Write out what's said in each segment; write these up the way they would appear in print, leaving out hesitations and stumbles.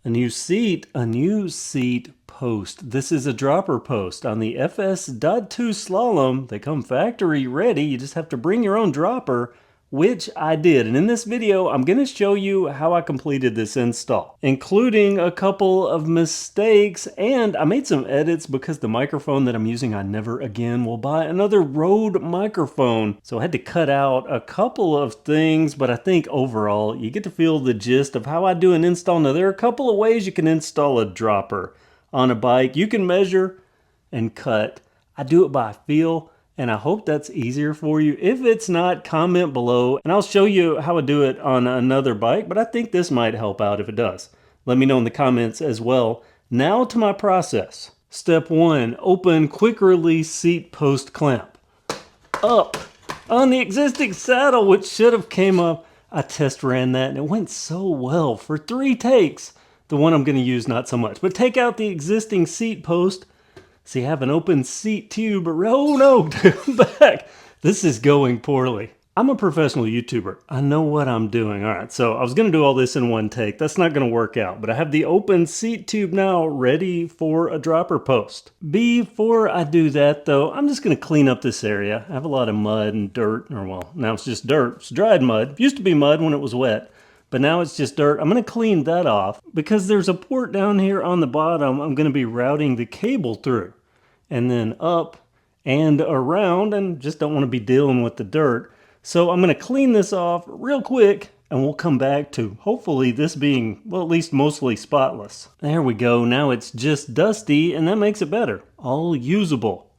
A new seat post. This is a dropper post on the FS.2 Slalom. They come factory ready. You just have to bring your own dropper, which I did. And in this video, I'm going to show you how I completed this install, including a couple of mistakes. And I made some edits because the microphone that I'm using, I never again will buy another Rode microphone. So I had to cut out a couple of things, but I think overall you get to feel the gist of how I do an install. Now, there are a couple of ways you can install a dropper on a bike. You can measure and cut. I do it by feel, and I hope that's easier for you. If it's not, comment below and I'll show you how I do it on another bike, but I think this might help out if it does. Let me know in the comments as well. Now to my process. Step 1, open quick release seat post clamp. Up on the existing saddle, which should have came up. I test ran that and it went so well for 3 takes. The one I'm going to use not so much, but take out the existing seat post. So you have an open seat tube. Oh no, back. This is going poorly. I'm a professional YouTuber. I know what I'm doing. All right, so I was going to do all this in one take. That's not going to work out, but I have the open seat tube now ready for a dropper post. Before I do that though, I'm just going to clean up this area. I have a lot of mud and dirt, or well, now it's just dirt. It's dried mud. It used to be mud when it was wet, but now it's just dirt. I'm going to clean that off because there's a port down here on the bottom I'm going to be routing the cable through, and then up and around, and just don't want to be dealing with the dirt. So I'm going to clean this off real quick and we'll come back to hopefully this being, well, at least mostly spotless. There we go. Now it's just dusty and that makes it better. All usable.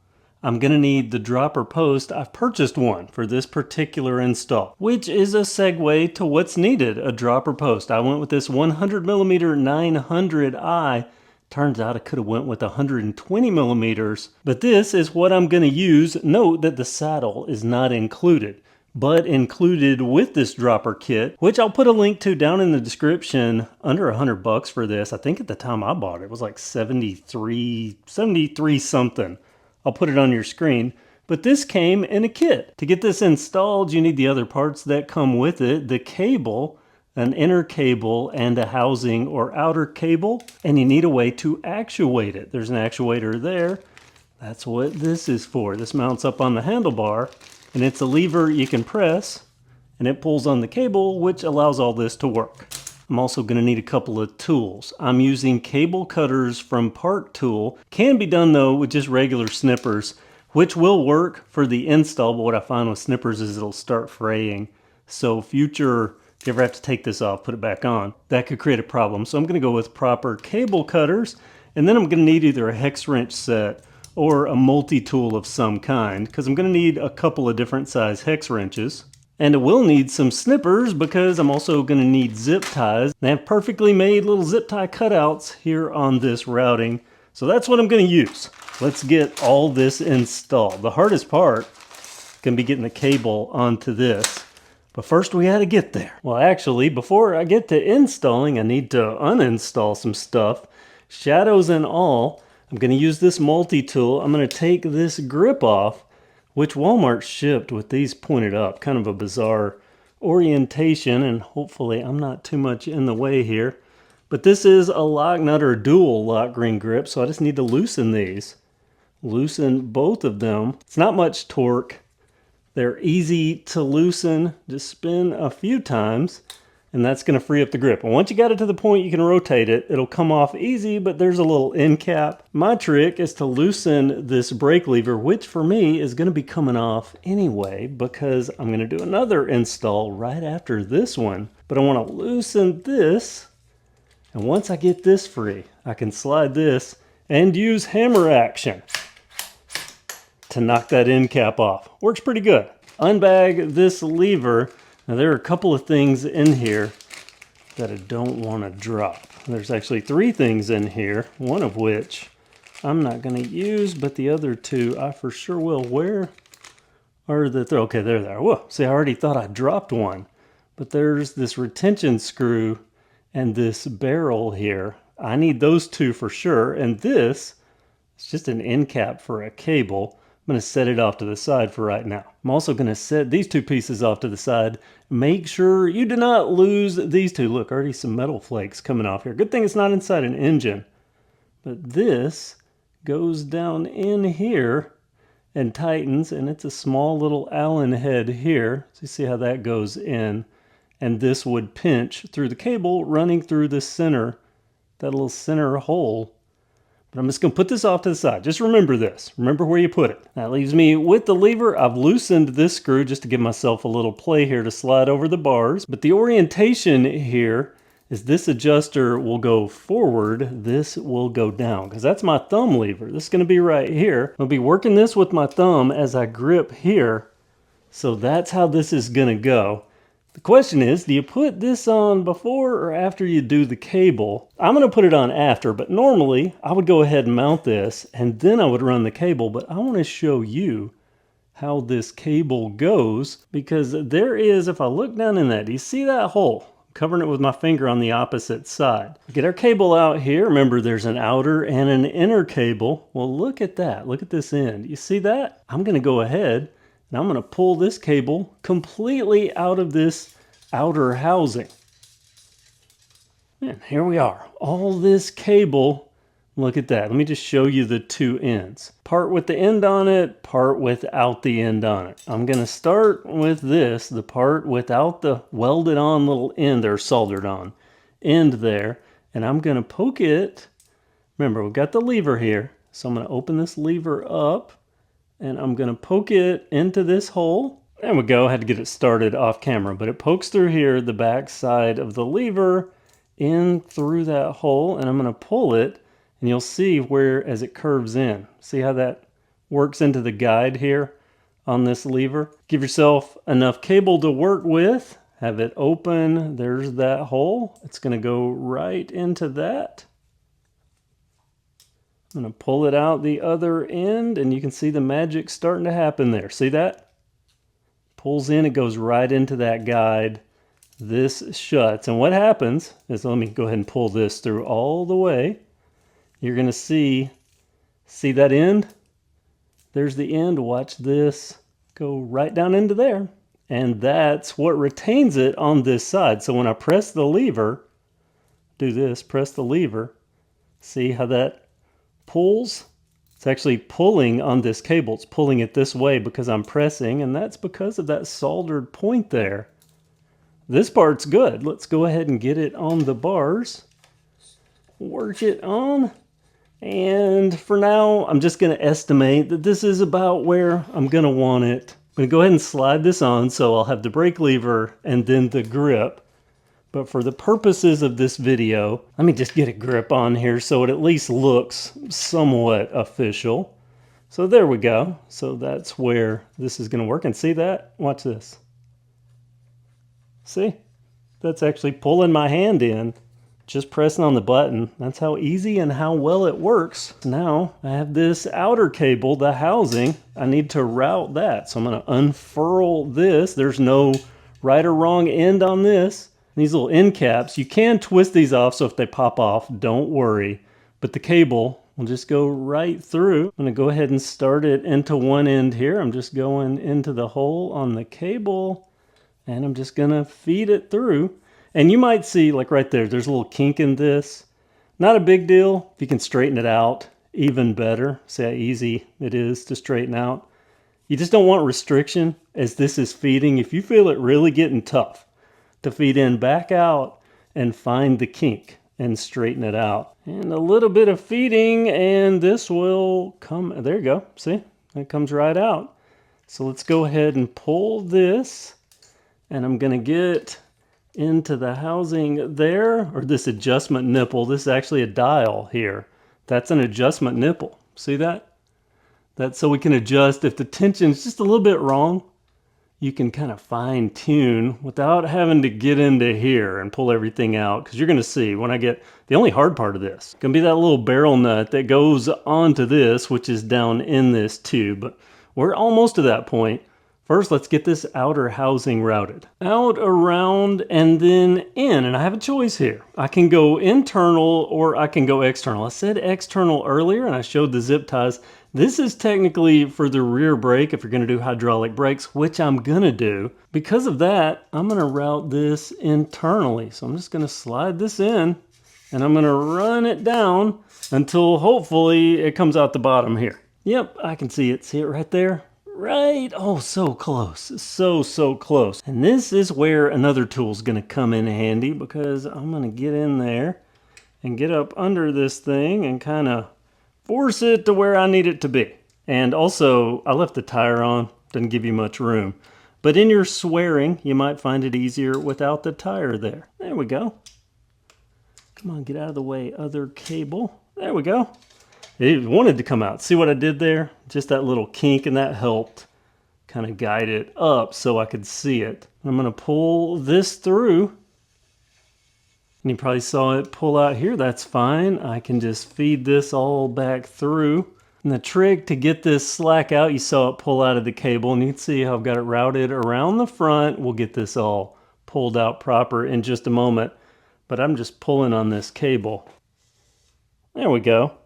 I'm going to need the dropper post. I've purchased one for this particular install, which is a segue to what's needed, a dropper post. I went with this 100mm 900i. Turns out I could have went with 120 millimeters, but this is what I'm going to use. Note that the saddle is not included, but included with this dropper kit, which I'll put a link to down in the description. Under $100 for this. I think at the time I bought it, it was like 73 something. I'll put it on your screen. But this came in a kit. To get this installed, you need the other parts that come with it. The cable, an inner cable, and a housing or outer cable. And you need a way to actuate it. There's an actuator there. That's what this is for. This mounts up on the handlebar, and it's a lever you can press, and it pulls on the cable, which allows all this to work. I'm also going to need a couple of tools. I'm using cable cutters from Park Tool. Can be done though with just regular snippers, which will work for the install, but what I find with snippers is it'll start fraying. So if you ever have to take this off, put it back on, that could create a problem. So I'm going to go with proper cable cutters, and then I'm going to need either a hex wrench set or a multi-tool of some kind, because I'm going to need a couple of different size hex wrenches. And I will need some snippers because I'm also going to need zip ties. They have perfectly made little zip tie cutouts here on this routing. So that's what I'm going to use. Let's get all this installed. The hardest part can be getting the cable onto this. But first we got to get there. Well, actually, before I get to installing, I need to uninstall some stuff. Shadows and all. I'm going to use this multi-tool. I'm going to take this grip off, which Walmart shipped with these pointed up. Kind of a bizarre orientation, and hopefully I'm not too much in the way here. But this is a lock nut or dual lock ring grip, so I just need to loosen these. Loosen both of them. It's not much torque. They're easy to loosen. Just spin a few times, and that's going to free up the grip. And once you got it to the point you can rotate it, it'll come off easy, but there's a little end cap. My trick is to loosen this brake lever, which for me is going to be coming off anyway because I'm going to do another install right after this one. But I want to loosen this, and once I get this free, I can slide this and use hammer action to knock that end cap off. Works pretty good. Unbag this lever. Now there are a couple of things in here that I don't want to drop. There's actually 3 things in here, one of which I'm not going to use, but the other 2 I for sure will. Where are the okay, they're there. Whoa, see, I already thought I dropped one. But there's this retention screw and this barrel here. I need those 2 for sure. And this is just an end cap for a cable. I'm going to set it off to the side for right now. I'm also going to set these two pieces off to the side. Make sure you do not lose these two. Look, already some metal flakes coming off here. Good thing it's not inside an engine. But this goes down in here and tightens, and it's a small little Allen head here. So you see how that goes in. And this would pinch through the cable running through the center, that little center hole. But I'm just going to put this off to the side. Just remember this. Remember where you put it. That leaves me with the lever. I've loosened this screw just to give myself a little play here to slide over the bars. But the orientation here is this adjuster will go forward. This will go down because that's my thumb lever. This is going to be right here. I'll be working this with my thumb as I grip here. So that's how this is going to go. The question is, do you put this on before or after you do the cable? I'm going to put it on after, but normally I would go ahead and mount this and then I would run the cable, but I want to show you how this cable goes because there is, if I look down in that, do you see that hole? I'm covering it with my finger on the opposite side. Get our cable out here. Remember, there's an outer and an inner cable. Well, look at that. Look at this end. You see that? I'm going to go ahead and I'm going to pull this cable completely out of this outer housing. And here we are. All this cable, look at that. Let me just show you the two ends. Part with the end on it, part without the end on it. I'm going to start with this, the part without the welded on little end or soldered on end there. And I'm going to poke it. Remember, we've got the lever here. So I'm going to open this lever up. And I'm going to poke it into this hole. There we go. I had to get it started off camera, but it pokes through here, the back side of the lever, in through that hole, and I'm going to pull it, and you'll see where, as it curves in. See how that works into the guide here on this lever? Give yourself enough cable to work with. Have it open. There's that hole. It's going to go right into that. I'm going to pull it out the other end, and you can see the magic starting to happen there. See that? Pulls in, it goes right into that guide. This shuts, and what happens is, let me go ahead and pull this through all the way. You're going to see that end? There's the end. Watch this go right down into there. And that's what retains it on this side. So when I press the lever, do this, press the lever, see how that pulls? It's actually pulling on this cable. It's pulling it this way because I'm pressing, and that's because of that soldered point there. This part's good. Let's go ahead and get it on the bars. Work it on. And for now, I'm just going to estimate that this is about where I'm going to want it. I'm going to go ahead and slide this on so I'll have the brake lever and then the grip. But for the purposes of this video, let me just get a grip on here so it at least looks somewhat official. So there we go. So that's where this is going to work. And see that? Watch this. See? That's actually pulling my hand in. Just pressing on the button. That's how easy and how well it works. Now I have this outer cable, the housing. I need to route that. So I'm going to unfurl this. There's no right or wrong end on this. These little end caps, you can twist these off, so if they pop off, don't worry. But the cable will just go right through. I'm going to go ahead and start it into one end here. I'm just going into the hole on the cable, and I'm just going to feed it through. And you might see, like right there, there's a little kink in this. Not a big deal. If you can straighten it out, even better. See how easy it is to straighten out. You just don't want restriction as this is feeding. If you feel it really getting tough to feed in, back out and find the kink and straighten it out. And a little bit of feeding and this will come, there you go, see, it comes right out. So let's go ahead and pull this, and I'm going to get into the housing there, or this adjustment nipple. This is actually a dial here. That's an adjustment nipple. See that? That's so we can adjust if the tension's just a little bit wrong. You can kind of fine tune without having to get into here and pull everything out, because you're going to see when I get, the only hard part of this can be that little barrel nut that goes onto this, which is down in this tube. But we're almost to that point. First, let's get this outer housing routed. Out, around, and then in. And I have a choice here. I can go internal or I can go external. I said external earlier and I showed the zip ties. This is technically for the rear brake if you're going to do hydraulic brakes, which I'm going to do. Because of that, I'm going to route this internally. So I'm just going to slide this in and I'm going to run it down until hopefully it comes out the bottom here. Yep, I can see it. See it right there? Right. Oh, so close. So close. And this is where another tool's going to come in handy because I'm going to get in there and get up under this thing and kind of force it to where I need it to be. And also, I left the tire on. Doesn't give you much room. But in your swearing, you might find it easier without the tire there. There we go. Come on, get out of the way, other cable. There we go. It wanted to come out. See what I did there? Just that little kink, and that helped kind of guide it up so I could see it. I'm going to pull this through. And you probably saw it pull out here. That's fine. I can just feed this all back through. And the trick to get this slack out, you saw it pull out of the cable. And you can see how I've got it routed around the front. We'll get this all pulled out proper in just a moment. But I'm just pulling on this cable. There we go.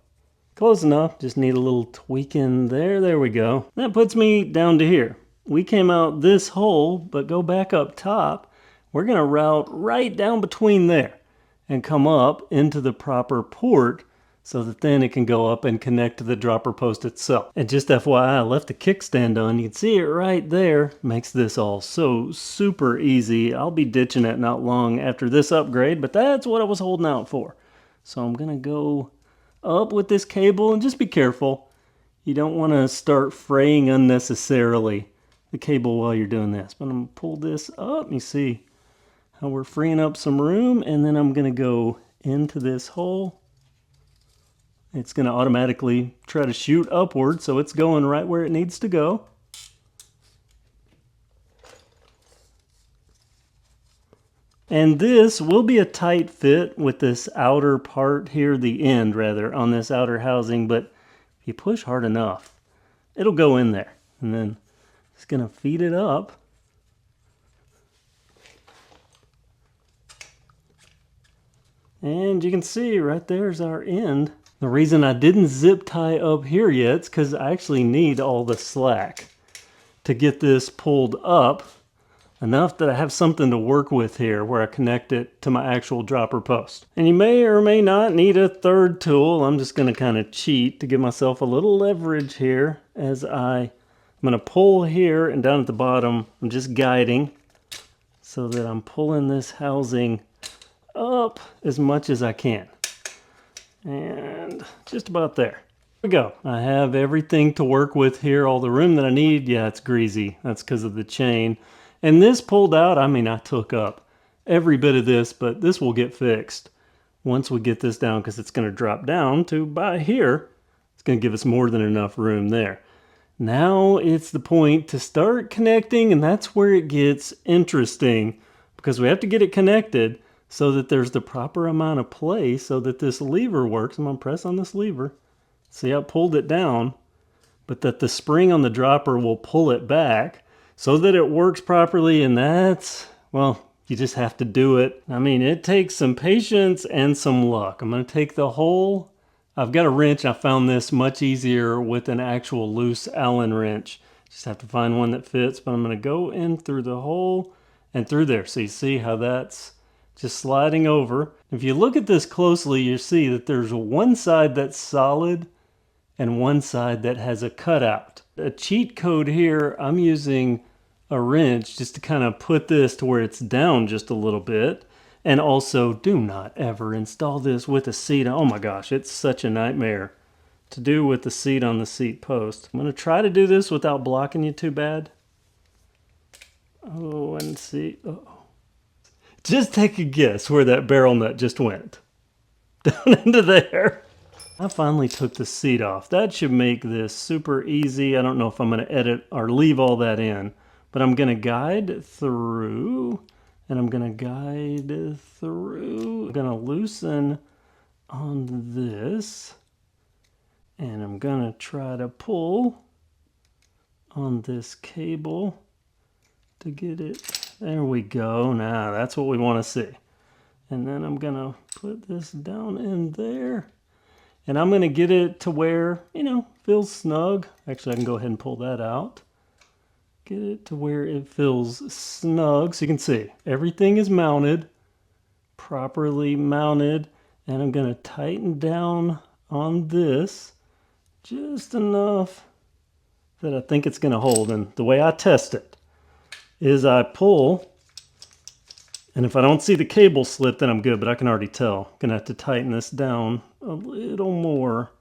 Close enough, just need a little tweaking there. There we go. That puts me down to here. We came out this hole, but go back up top. We're gonna route right down between there and come up into the proper port so that then it can go up and connect to the dropper post itself. And just FYI, I left the kickstand on. You can see it right there. Makes this all so super easy. I'll be ditching it not long after this upgrade, but that's what I was holding out for. So I'm gonna go up with this cable and just be careful. You don't want to start fraying unnecessarily the cable while you're doing this. But I'm going to pull this up. You see how we're freeing up some room, and then I'm going to go into this hole. It's going to automatically try to shoot upward, so it's going right where it needs to go. And this will be a tight fit with this outer part here, the end rather, on this outer housing, but if you push hard enough, it'll go in there. And then it's gonna feed it up. And you can see right there's our end. The reason I didn't zip tie up here yet is because I actually need all the slack to get this pulled up enough that I have something to work with here where I connect it to my actual dropper post. And you may or may not need a third tool. I'm just gonna kind of cheat to give myself a little leverage here as I'm gonna pull here, and down at the bottom, I'm just guiding so that I'm pulling this housing up as much as I can. And just about there. There we go. I have everything to work with here, all the room that I need. Yeah, it's greasy. That's because of the chain. And this pulled out, I mean, I took up every bit of this, but this will get fixed once we get this down because it's going to drop down to by here. It's going to give us more than enough room there. Now it's the point to start connecting, and that's where it gets interesting because we have to get it connected so that there's the proper amount of play so that this lever works. I'm going to press on this lever. See, I pulled it down, but that the spring on the dropper will pull it back so that it works properly, and that's, well, you just have to do it. I mean, it takes some patience and some luck. I'm going to take the hole. I've got a wrench. I found this much easier with an actual loose Allen wrench. Just have to find one that fits, but I'm going to go in through the hole and through there. So you see how that's just sliding over. If you look at this closely, you see that there's one side that's solid and one side that has a cutout. A cheat code here, I'm using a wrench just to kind of put this to where it's down just a little bit. And also, do not ever install this with a seat. Oh my gosh, it's such a nightmare to do with the seat on the seat post. I'm going to try to do this without blocking you too bad. Oh, and see. Uh-oh. Just take a guess where that barrel nut just went. Down into there. I finally took the seat off. That should make this super easy. I don't know if I'm going to edit or leave all that in, but I'm going to guide through, and I'm going to guide through. I'm going to loosen on this, and I'm going to try to pull on this cable. to get it. There we go. Now that's what we want to see. And then I'm going to put this down in there. And I'm going to get it to where, you know, feels snug. Actually, I can go ahead and pull that out. Get it to where it feels snug. So you can see everything is mounted, properly mounted. And I'm going to tighten down on this just enough that I think it's going to hold. And the way I test it is I pull, and if I don't see the cable slip, then I'm good, but I can already tell. I'm going to have to tighten this down a little more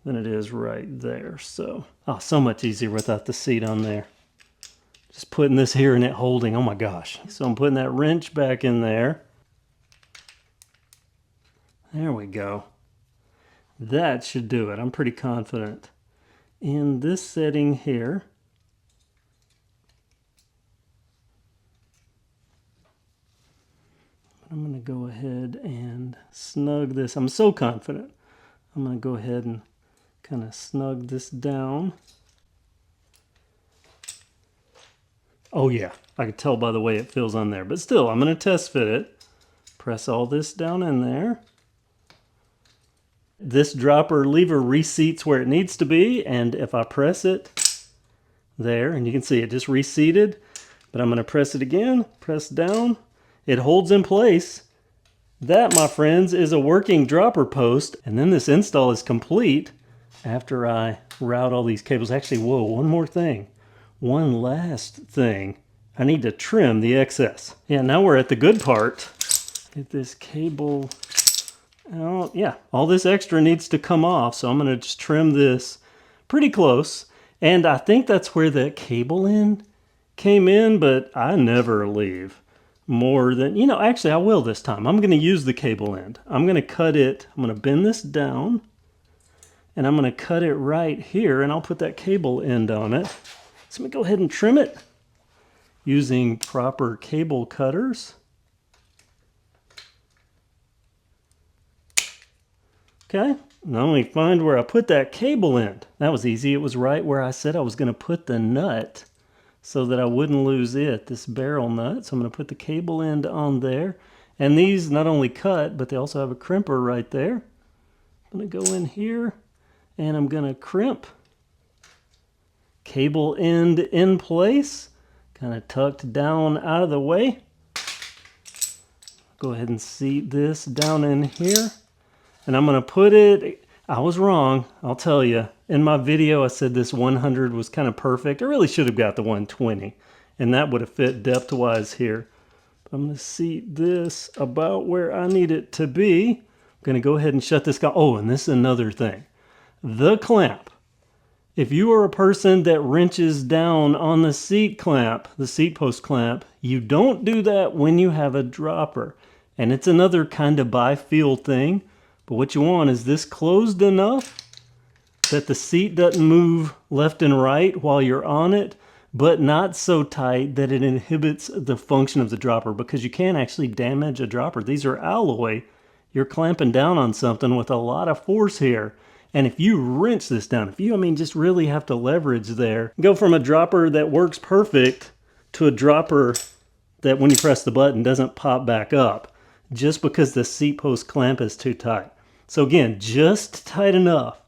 than it is right there. So, so much easier without the seat on there. Just putting this here and it holding, oh my gosh. So I'm putting that wrench back in there. There we go. That should do it. I'm pretty confident. In this setting here, I'm going to go ahead and snug this. I'm so confident. I'm going to go ahead and kind of snug this down. Oh yeah, I can tell by the way it feels on there. But still, I'm going to test fit it. Press all this down in there. This dropper lever reseats where it needs to be, and if I press it there, and you can see it just reseated, but I'm going to press it again, press down, it holds in place. That, my friends, is a working dropper post, and then this install is complete after I route all these cables. Actually, whoa, one more thing. One last thing. I need to trim the excess. Yeah, now we're at the good part. Get this cable out. Yeah, all this extra needs to come off, so I'm going to just trim this pretty close. And I think that's where the cable end came in, but I never leave more than, you know, actually I will this time. I'm going to use the cable end. I'm going to cut it, I'm going to bend this down, and I'm going to cut it right here, and I'll put that cable end on it. So let me go ahead and trim it using proper cable cutters. Okay, now let me find where I put that cable end. That was easy. It was right where I said I was going to put the nut so that I wouldn't lose it, this barrel nut. So I'm going to put the cable end on there. And these not only cut, but they also have a crimper right there. I'm going to go in here and I'm going to crimp. Cable end in place, kind of tucked down out of the way. Go ahead and seat this down in here. And I'm going to put it, I was wrong, I'll tell you. In my video, I said this 100 was kind of perfect. I really should have got the 120, and that would have fit depth-wise here. But I'm going to seat this about where I need it to be. I'm going to go ahead and shut this guy. Oh, and this is another thing. The clamp. If you are a person that wrenches down on the seat clamp, the seat post clamp, you don't do that when you have a dropper. And it's another kind of by-feel thing. But what you want is this closed enough that the seat doesn't move left and right while you're on it, but not so tight that it inhibits the function of the dropper, because you can actually damage a dropper. These are alloy. You're clamping down on something with a lot of force here. And if you wrench this down, if you, just really have to leverage there, go from a dropper that works perfect to a dropper that when you press the button doesn't pop back up, just because the seat post clamp is too tight. So again, just tight enough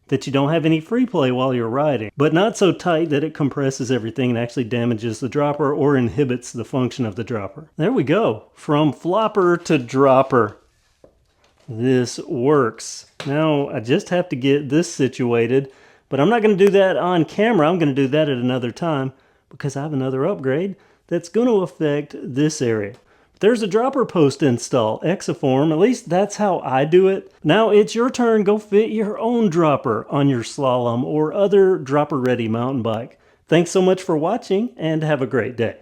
that you don't have any free play while you're riding, but not so tight that it compresses everything and actually damages the dropper or inhibits the function of the dropper. There we go. From flopper to dropper. This works. Now I just have to get this situated, but I'm not going to do that on camera. I'm going to do that at another time because I have another upgrade that's going to affect this area. There's a dropper post install, Exiform. At least that's how I do it. Now it's your turn. Go fit your own dropper on your slalom or other dropper-ready mountain bike. Thanks so much for watching and have a great day.